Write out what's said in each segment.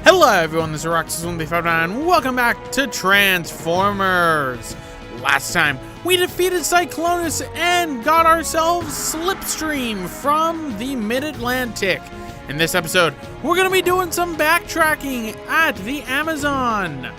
Hello everyone, this is Roxas1559 and welcome back to Transformers! Last time, we defeated Cyclonus and got ourselves Slipstream from the Mid-Atlantic. In this episode, we're going to be doing some backtracking at the Amazon,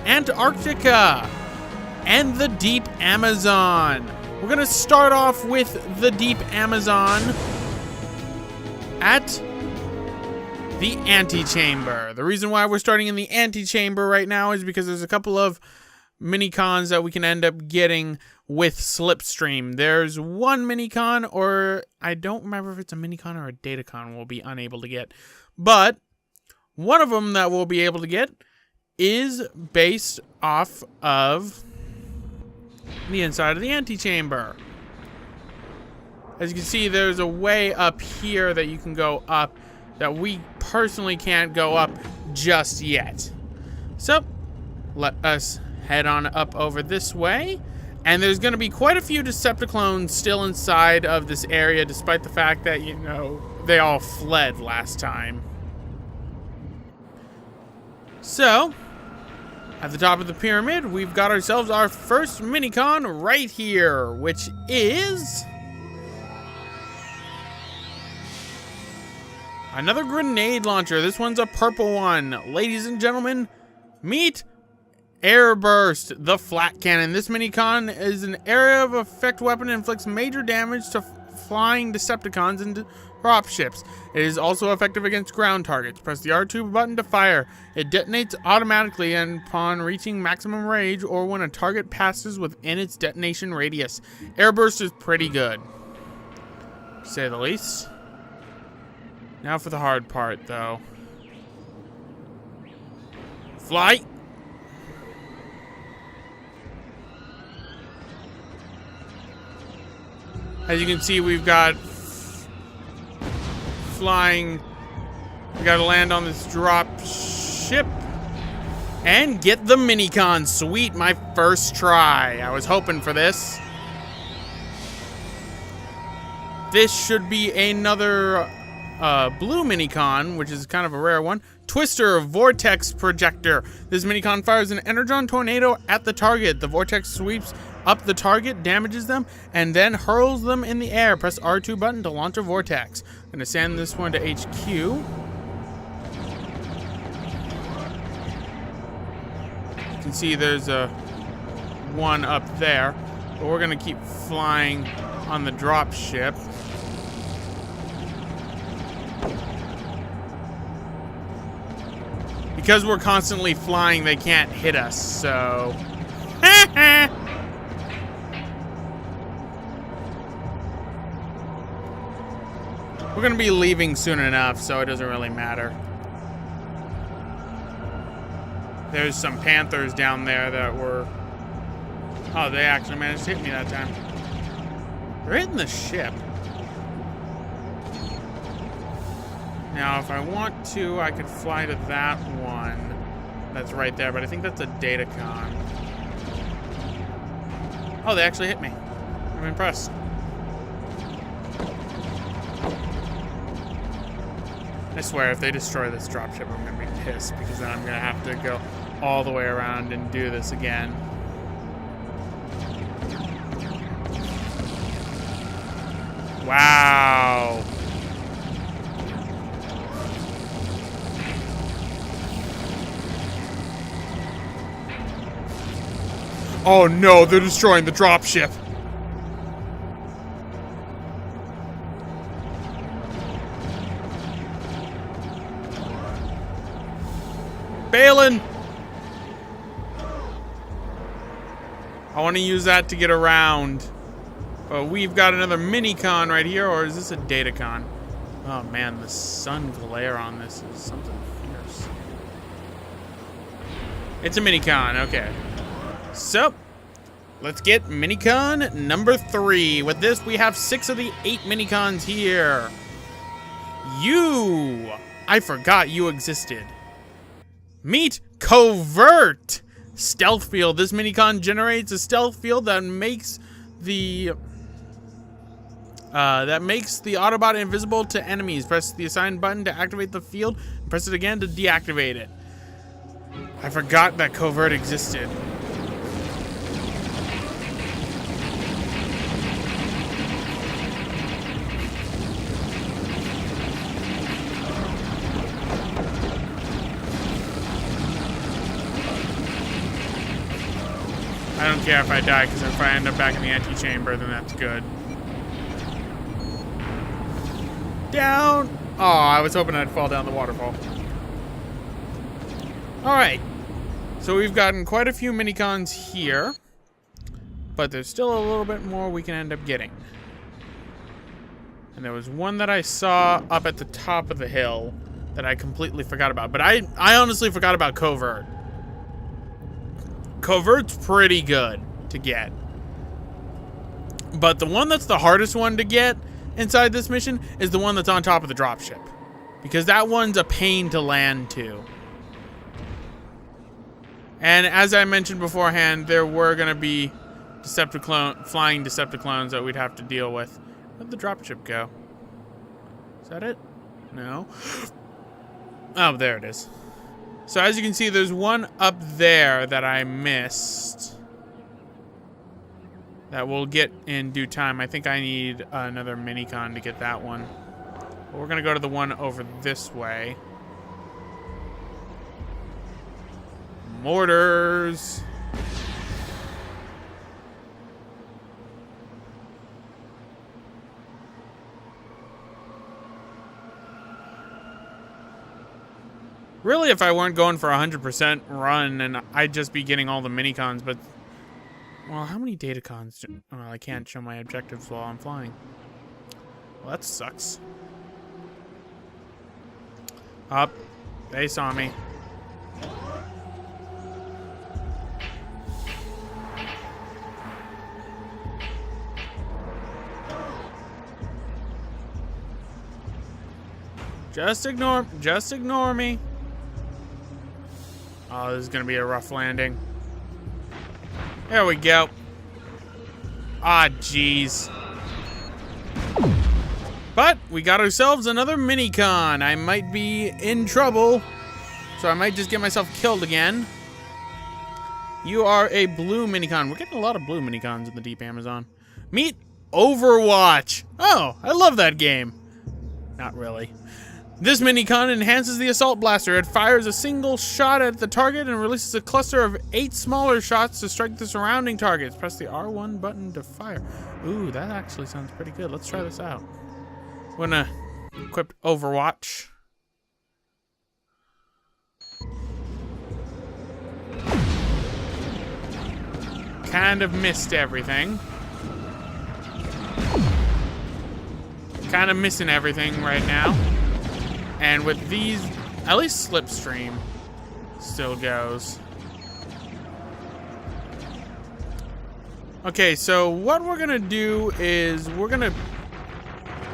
Antarctica, and the Deep Amazon. We're going to start off with the Deep Amazon at the antechamber. The reason why we're starting in the antechamber right now is because there's a couple of mini-cons that we can end up getting with Slipstream. There's one mini-con, or I don't remember if it's a mini-con or a data-con we'll be unable to get. But one of them that we'll be able to get is based off of the inside of the antechamber. As you can see, there's a way up here that you can go up that we personally can't go up just yet. So, let us head on up over this way. And there's going to be quite a few Decepticons still inside of this area, despite the fact that, you know, they all fled last time. So, at the top of the pyramid, we've got ourselves our first minicon right here, which is another grenade launcher. This one's a purple one. Ladies and gentlemen, meet Airburst, the flat cannon. This minicon is an area of effect weapon and inflicts major damage to flying Decepticons and dropships. It is also effective against ground targets. Press the R2 button to fire. It detonates automatically and upon reaching maximum range or when a target passes within its detonation radius. Airburst is pretty good, to say the least. Now for the hard part, though. Fly! As you can see, we've got flying. We gotta land on this drop ship and get the minicon. Sweet, my first try. I was hoping for this. This should be another blue minicon, which is kind of a rare one. Twister Vortex Projector. This minicon fires an energon tornado at the target. The vortex sweeps up the target, damages them, and then hurls them in the air. Press R2 button to launch a vortex. I'm going to send this one to HQ. You can see there's a one up there, but we're going to keep flying on the drop ship. Because we're constantly flying, they can't hit us, so... We're gonna be leaving soon enough, so it doesn't really matter. There's some Panthers down there that were... Oh, they actually managed to hit me that time. They're hitting the ship. Now, if I want to, I could fly to that one that's right there, but I think that's a Datacon. Oh, they actually hit me. I'm impressed. I swear, if they destroy this dropship, I'm going to be pissed, because then I'm going to have to go all the way around and do this again. Wow. Oh no, they're destroying the dropship. Balin! I want to use that to get around. But we've got another minicon right here, or is this a datacon? Oh man, the sun glare on this is something fierce. It's a minicon, okay. So, let's get minicon number 3. With this, we have 6 of the 8 minicons here. I forgot you existed. Meet Covert Stealth Field. This minicon generates a stealth field that makes the Autobot invisible to enemies. Press the assigned button to activate the field. Press it again to deactivate it. I forgot that covert existed. I don't care if I die, because if I end up back in the antechamber, then that's good. Down! Oh, I was hoping I'd fall down the waterfall. Alright. So we've gotten quite a few minicons here. But there's still a little bit more we can end up getting. And there was one that I saw up at the top of the hill that I completely forgot about. But I honestly forgot about Covert. Covert's pretty good to get. But the one that's the hardest one to get inside this mission is the one that's on top of the dropship. Because that one's a pain to land to. And as I mentioned beforehand, there were going to be flying Decepticlones that we'd have to deal with. Where'd the dropship go? Is that it? No. Oh, there it is. So as you can see, there's one up there that I missed. That we'll get in due time. I think I need another minicon to get that one. But we're going to go to the one over this way. Mortars. Really, if I weren't going for 100% run, and I'd just be getting all the minicons, but... Well, how many datacons? Well, I can't show my objectives while I'm flying. Well, that sucks. Up. They saw me. Just ignore me. Oh, this is gonna be a rough landing. There we go. Ah, jeez. But we got ourselves another minicon. I might be in trouble, so I might just get myself killed again. You are a blue minicon. We're getting a lot of blue minicons in the deep Amazon. Meet Overwatch. Oh, I love that game. Not really. This minicon enhances the assault blaster. It fires a single shot at the target and releases a cluster of 8 smaller shots to strike the surrounding targets. Press the R1 button to fire. Ooh, that actually sounds pretty good. Let's try this out. We're gonna equip Overwatch. Kind of missed everything. Kind of missing everything right now. And with these, at least Slipstream still goes. Okay, so what we're gonna do is we're gonna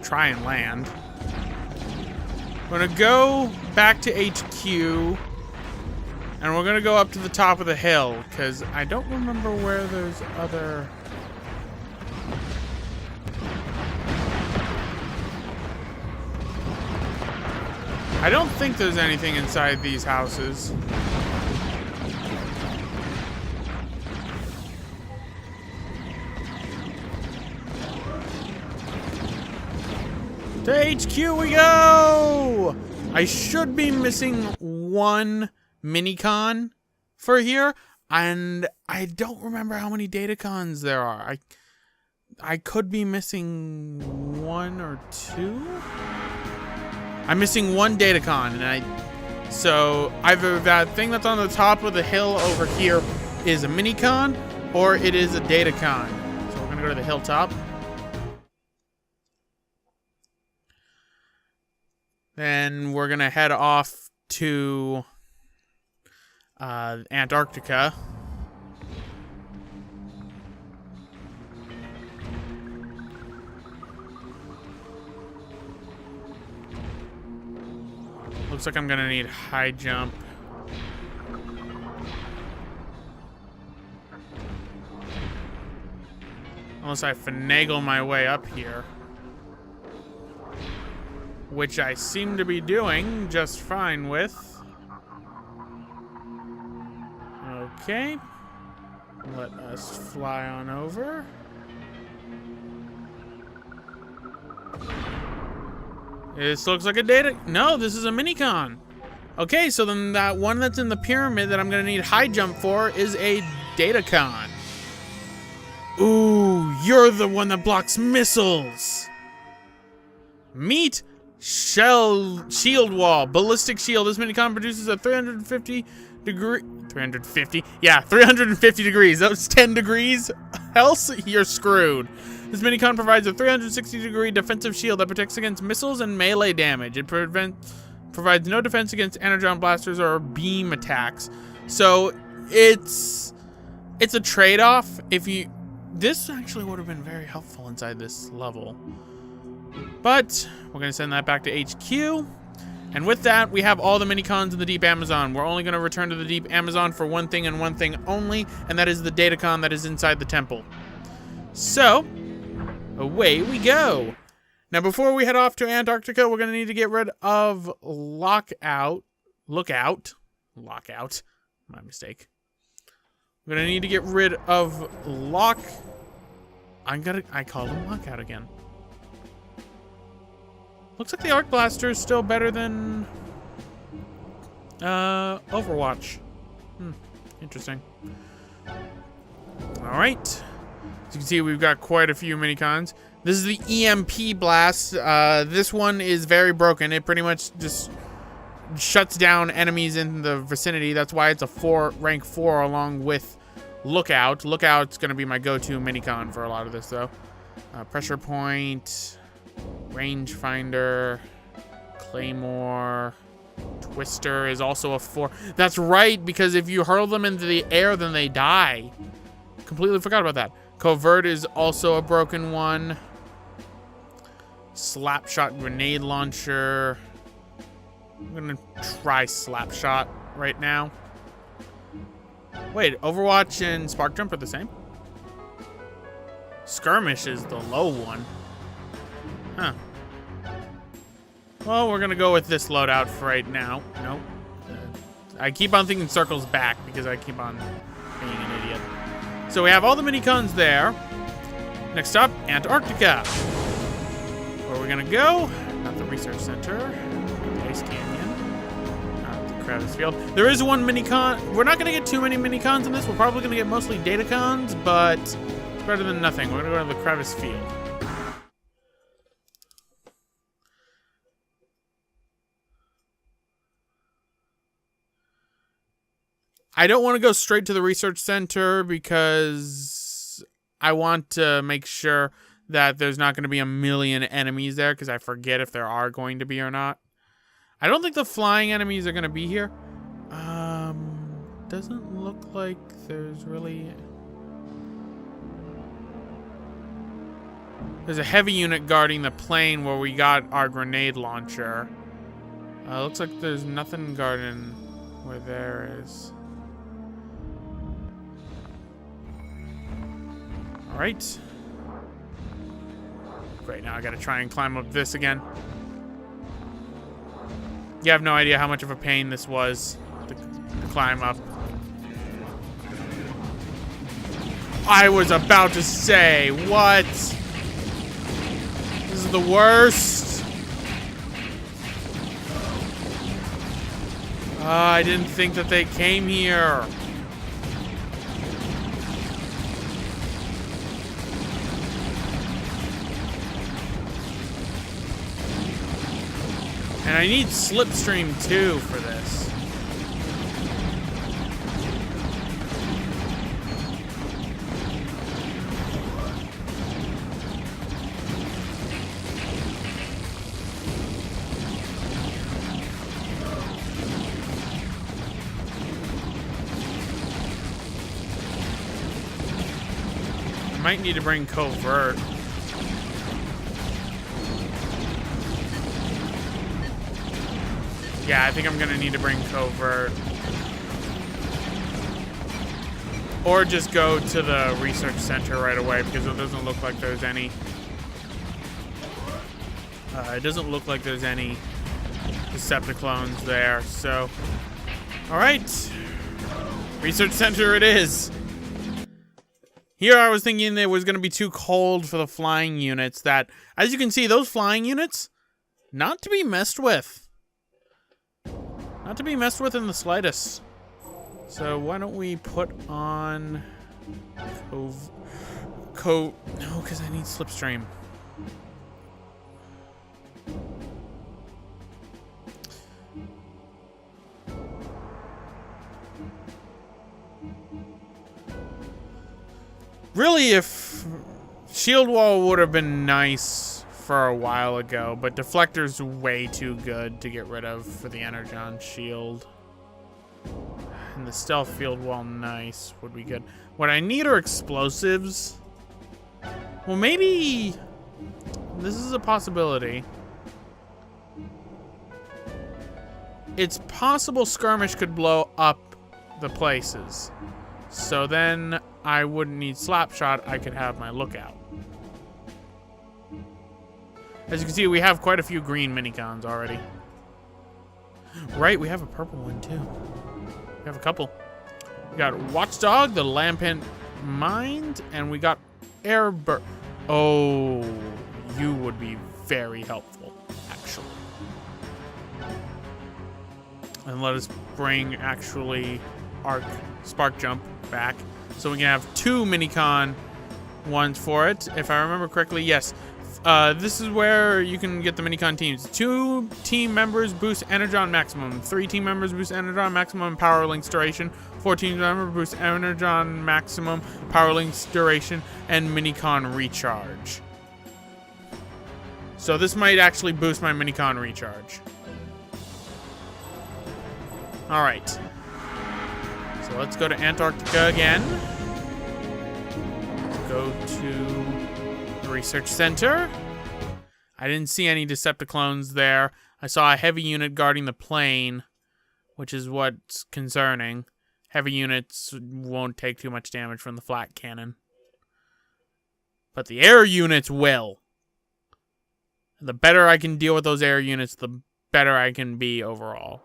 try and land. We're gonna go back to HQ, and we're gonna go up to the top of the hill, because I don't remember where there's other... I don't think there's anything inside these houses. To HQ we go! I should be missing one minicon for here, and I don't remember how many datacons there are. I could be missing 1 or 2? I'm missing 1 datacon, and so either that thing that's on the top of the hill over here is a minicon, or it is a datacon. So we're gonna go to the hilltop. Then we're gonna head off to Antarctica. Looks like I'm gonna need high jump. Unless I finagle my way up here. which I seem to be doing just fine with. Okay. Let us fly on over. This looks like a data... No, this is a minicon. Okay, so then that one that's in the pyramid that I'm going to need high jump for is a datacon. Ooh, you're the one that blocks missiles. Meet shield wall. Ballistic shield. This minicon produces a 350 degree... 350? Yeah, 350 degrees. That was 10 degrees. Else, you're screwed. This minicon provides a 360-degree defensive shield that protects against missiles and melee damage. It provides no defense against energon blasters or beam attacks. So it's a trade-off. If you... This actually would have been very helpful inside this level. But we're going to send that back to HQ. And with that, we have all the minicons in the Deep Amazon. We're only going to return to the Deep Amazon for one thing and one thing only, and that is the datacon that is inside the temple. So, away we go. Now, before we head off to Antarctica, we're going to need to get rid of Lookout. My mistake. We're going to need to get rid of I called him Lockout again. Looks like the Arc Blaster is still better than Overwatch. Interesting. Alright. As you can see, we've got quite a few minicons. This is the EMP Blast. This one is very broken. It pretty much just shuts down enemies in the vicinity. That's why it's a rank 4 along with Lookout. Lookout's going to be my go-to minicon for a lot of this, though. Pressure Point... Rangefinder, Claymore, Twister is also a 4. That's right, because if you hurl them into the air, then they die. Completely forgot about that. Covert is also a broken one. Slapshot Grenade Launcher. I'm gonna try Slapshot right now. Wait, Overwatch and Spark Jump are the same? Skirmish is the low one. Huh. Well, we're gonna go with this loadout for right now. Nope. I keep on thinking Circle's back because I keep on being an idiot. So we have all the minicons there. Next up, Antarctica. Where are we gonna go? Not the Research Center. The Ice Canyon. Not the Crevice Field. There is one minicon. We're not gonna get too many minicons in this. We're probably gonna get mostly datacons, but it's better than nothing. We're gonna go to the Crevice Field. I don't want to go straight to the research center because I want to make sure that there's not going to be a million enemies there because I forget if there are going to be or not. I don't think the flying enemies are going to be here. Doesn't look like there's really... There's a heavy unit guarding the plane where we got our grenade launcher. Looks like there's nothing guarding where there is. Alright. Great, now I gotta try and climb up this again. You have no idea how much of a pain this was to climb up. I was about to say, what? This is the worst. I didn't think that they came here. And I need Slipstream 2 for this. I might need to bring Covert. Yeah, I think I'm gonna need to bring Covert. Or just go to the research center right away because it doesn't look like there's any. It doesn't look like there's any Decepticons there, so... Alright. Research center it is. Here I was thinking it was going to be too cold for the flying units that... As you can see, those flying units, not to be messed with. Not to be messed with in the slightest. So why don't we put on... No, because I need Slipstream. Really, if shield wall would have been nice for a while ago, but deflector's way too good to get rid of for the energon shield. And the stealth field wall nice would be good. What I need are explosives. Well, maybe this is a possibility. It's possible skirmish could blow up the places. So then I wouldn't need Slapshot, I could have my lookout. As you can see, we have quite a few green minicons already. Right, we have a purple one too. We have a couple. We got Watchdog, the Lampent Mind, and we got Airbird. Oh, you would be very helpful, actually. And let us bring, actually, Spark Jump back. So we can have 2 minicon ones for it. If I remember correctly, yes. This is where you can get the minicon teams. 2 team members boost Energon maximum. 3 team members boost Energon maximum power links duration. 4 team members boost Energon maximum power links duration and minicon recharge. So this might actually boost my minicon recharge. Alright. So let's go to Antarctica again. Go to the research center. I didn't see any Decepticons there. I saw a heavy unit guarding the plane, which is what's concerning. Heavy units won't take too much damage from the flat cannon. But the air units will. The better I can deal with those air units, the better I can be overall.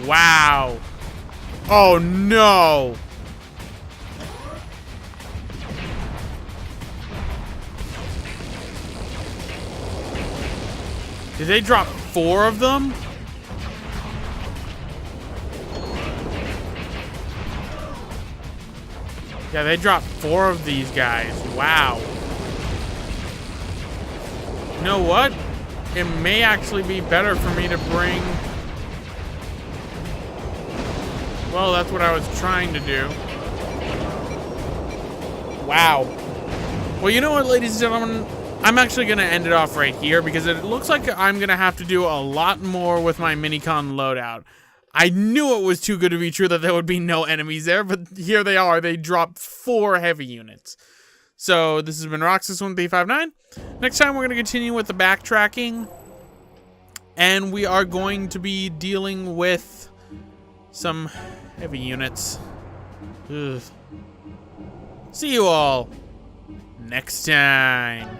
Wow. Oh no. Did they drop 4 of them? Yeah, they dropped 4 of these guys. Wow. You know what? It may actually be better for me to bring... Well, that's what I was trying to do. Wow. Well, you know what, ladies and gentlemen? I'm actually going to end it off right here because it looks like I'm going to have to do a lot more with my minicon loadout. I knew it was too good to be true that there would be no enemies there, but here they are. They dropped 4 heavy units. So this has been Roxas1359. Next time we're going to continue with the backtracking. And we are going to be dealing with some heavy units. Ugh. See you all next time.